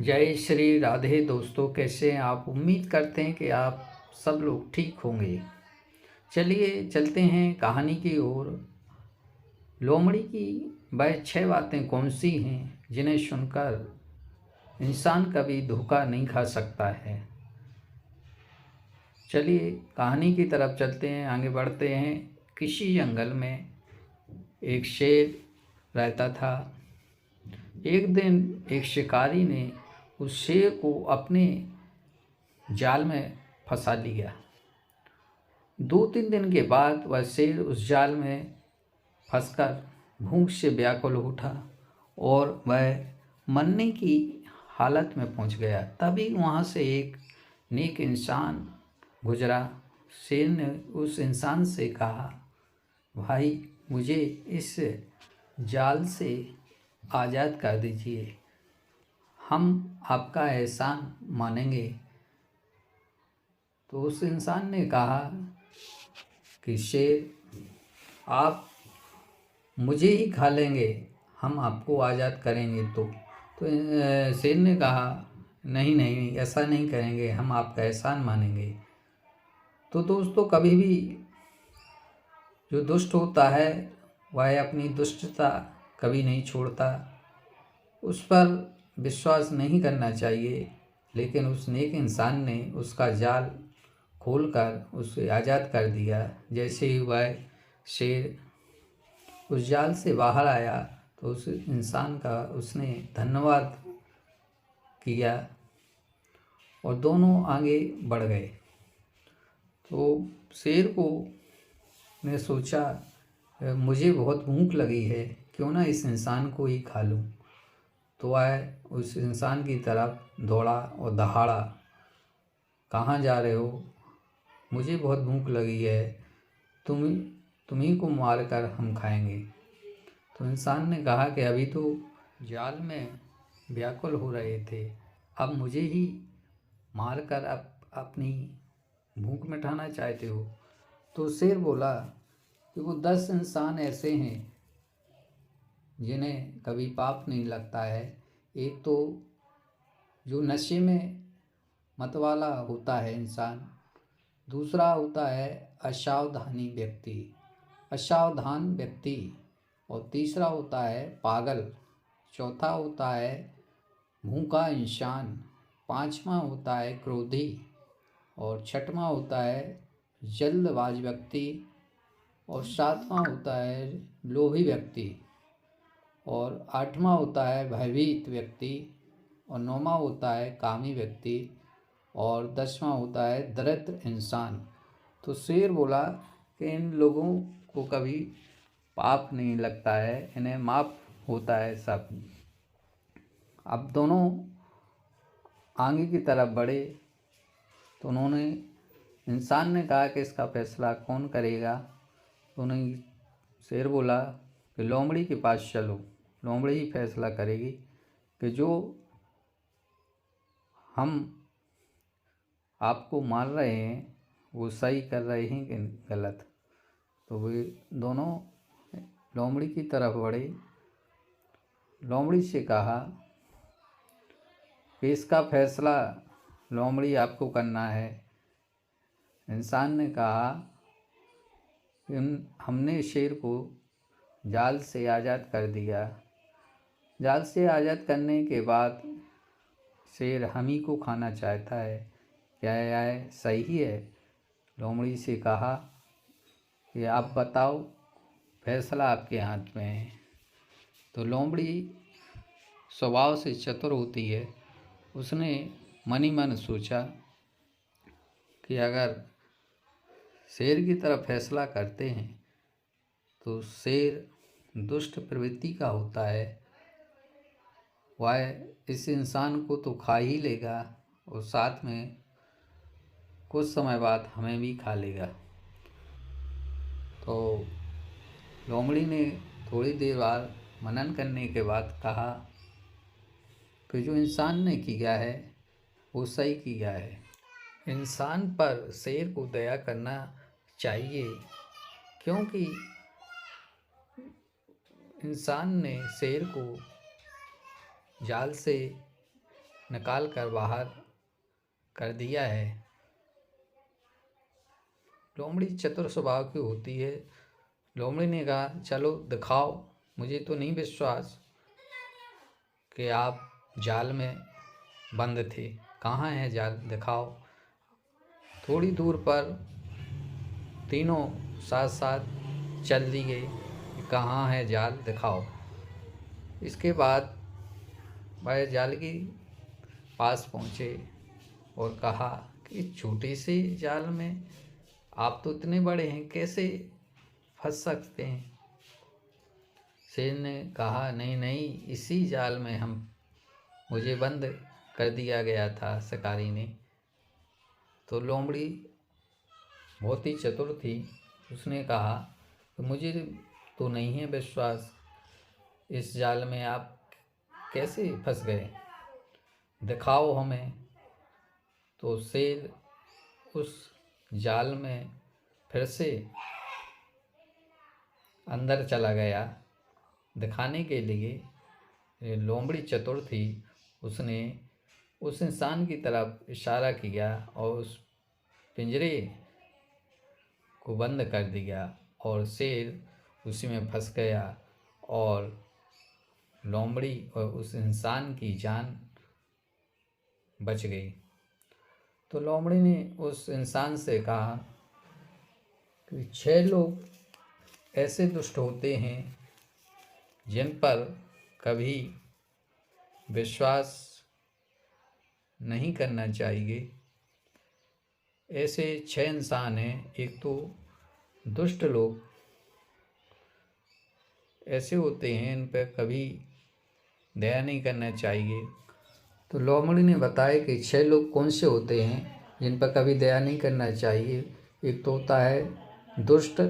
जय श्री राधे दोस्तों, कैसे हैं आप। उम्मीद करते हैं कि आप सब लोग ठीक होंगे। चलिए चलते हैं कहानी की ओर। लोमड़ी की वह 6 बातें कौन सी हैं जिन्हें सुनकर इंसान कभी धोखा नहीं खा सकता है। चलिए कहानी की तरफ चलते हैं, आगे बढ़ते हैं। किसी जंगल में एक शेर रहता था। एक दिन एक शिकारी ने उस शेर को अपने जाल में फंसा लिया। 2-3 दिन के बाद वह शेर उस जाल में फंसकर भूख से व्याकुल उठा और वह मरने की हालत में पहुंच गया। तभी वहां से एक नेक इंसान गुजरा। शेर ने उस इंसान से कहा, भाई मुझे इस जाल से आज़ाद कर दीजिए, हम आपका एहसान मानेंगे। तो उस इंसान ने कहा कि शेर, आप मुझे ही खा लेंगे, हम आपको आज़ाद करेंगे। तो शेर ने कहा, नहीं नहीं, ऐसा नहीं करेंगे, हम आपका एहसान मानेंगे। तो दोस्तों, कभी भी जो दुष्ट होता है वह अपनी दुष्टता कभी नहीं छोड़ता। उस पर विश्वास नहीं करना चाहिए। लेकिन उस नेक इंसान ने उसका जाल खोलकर उसे आज़ाद कर दिया। जैसे ही वह शेर उस जाल से बाहर आया तो उस इंसान का उसने धन्यवाद किया और दोनों आगे बढ़ गए। तो शेर को ने सोचा, मुझे बहुत भूख लगी है, क्यों ना इस इंसान को ही खा लूं। तो वह उस इंसान की तरफ दौड़ा और दहाड़ा, कहाँ जा रहे हो, मुझे बहुत भूख लगी है, तुम्ही को मार कर हम खाएंगे। तो इंसान ने कहा कि अभी तो जाल में व्याकुल हो रहे थे, अब मुझे ही मार कर अपनी भूख मिटाना चाहते हो। तो शेर बोला कि वो 10 इंसान ऐसे हैं जिन्हें कभी पाप नहीं लगता है। एक तो जो नशे में मतवाला होता है इंसान, दूसरा होता है असावधान व्यक्ति, और तीसरा होता है पागल, चौथा होता है भूखा इंसान, पांचवा होता है क्रोधी, और छठवां होता है जल्दबाज व्यक्ति, और सातवां होता है लोभी व्यक्ति, और आठवां होता है भयभीत व्यक्ति, और नौवां होता है कामी व्यक्ति, और 10वां होता है दरिद्र इंसान। तो शेर बोला कि इन लोगों को कभी पाप नहीं लगता है, इन्हें माफ होता है सब। अब दोनों आगे की तरफ बढ़े तो उन्होंने इंसान ने कहा कि इसका फैसला कौन करेगा। तो उन्हें शेर बोला कि लोमड़ी के पास चलो, लोमड़ी ही फैसला करेगी कि जो हम आपको मार रहे हैं वो सही कर रहे हैं कि गलत। तो वे दोनों लोमड़ी की तरफ बढ़े। लोमड़ी से कहा कि इसका फैसला लोमड़ी आपको करना है। इंसान ने कहा कि हमने शेर को जाल से आज़ाद कर दिया। जाल से आज़ाद करने के बाद शेर हम ही को खाना चाहता है, क्या यह सही है। लोमड़ी से कहा कि आप बताओ, फैसला आपके हाथ में है। तो लोमड़ी स्वभाव से चतुर होती है। उसने मन ही मन सोचा कि अगर शेर की तरफ फैसला करते हैं तो शेर दुष्ट प्रवृत्ति का होता है, वह इस इंसान को तो खा ही लेगा और साथ में कुछ समय बाद हमें भी खा लेगा। तो लोमड़ी ने थोड़ी देर बाद मनन करने के बाद कहा कि जो इंसान ने किया है वो सही किया है। इंसान पर शेर को दया करना चाहिए, क्योंकि इंसान ने शेर को जाल से निकाल कर बाहर कर दिया है। लोमड़ी चतुर स्वभाव की होती है। लोमड़ी ने कहा, चलो दिखाओ, मुझे तो नहीं विश्वास कि आप जाल में बंद थे। कहाँ है जाल, दिखाओ। थोड़ी दूर पर तीनों साथ साथ चल दी गई, कहाँ है जाल, दिखाओ। इसके बाद वह जाल के पास पहुँचे और कहा कि छोटे से जाल में आप तो इतने बड़े हैं, कैसे फंस सकते हैं। शेर ने कहा, नहीं नहीं, इसी जाल में मुझे बंद कर दिया गया था शिकारी ने। तो लोमड़ी बहुत ही चतुर थी। उसने कहा कि मुझे तो नहीं है विश्वास, इस जाल में आप कैसे फंस गए, दिखाओ हमें। तो शेर उस जाल में फिर से अंदर चला गया दिखाने के लिए। लोमड़ी चतुर थी, उसने उस इंसान की तरफ इशारा किया और उस पिंजरे को बंद कर दिया और शेर उसी में फंस गया और लोमड़ी और उस इंसान की जान बच गई। तो लोमड़ी ने उस इंसान से कहा कि 6 लोग ऐसे दुष्ट होते हैं जिन पर कभी विश्वास नहीं करना चाहिए। ऐसे 6 इंसान हैं। एक तो दुष्ट लोग ऐसे होते हैं, इन पर कभी दया नहीं करना चाहिए। तो लोमड़ी ने बताया कि 6 लोग कौन से होते हैं जिन पर कभी दया नहीं करना चाहिए। एक तो होता है दुष्ट,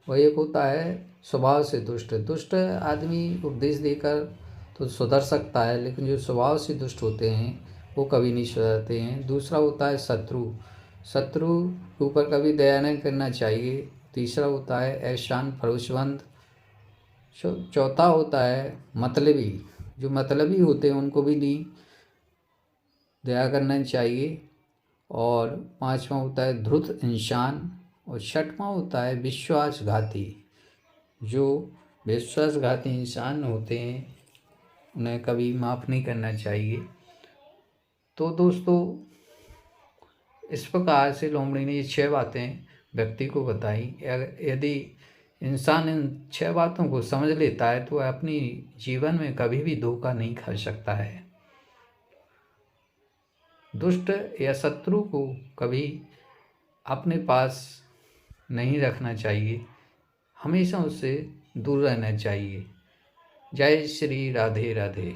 और एक होता है स्वभाव से दुष्ट। दुष्ट आदमी उपदेश देकर तो सुधर सकता है, लेकिन जो स्वभाव से दुष्ट होते हैं वो कभी नहीं सुधरते हैं। दूसरा होता है शत्रु, शत्रु के ऊपर कभी दया नहीं करना चाहिए। तीसरा होता है एहसान फरोशमंद। चौथा होता है मतलबी, जो मतलबी होते हैं उनको भी नहीं दया करना चाहिए। और पांचवा होता है धूर्त इंसान, और छठवां होता है विश्वासघाती। जो विश्वासघाती इंसान होते हैं उन्हें कभी माफ़ नहीं करना चाहिए। तो दोस्तों, इस प्रकार से लोमड़ी ने ये 6 बातें व्यक्ति को बताई। यदि इंसान इन 6 बातों को समझ लेता है तो वह अपनी जीवन में कभी भी धोखा नहीं खा सकता है। दुष्ट या शत्रु को कभी अपने पास नहीं रखना चाहिए, हमेशा उससे दूर रहना चाहिए। जय श्री राधे राधे।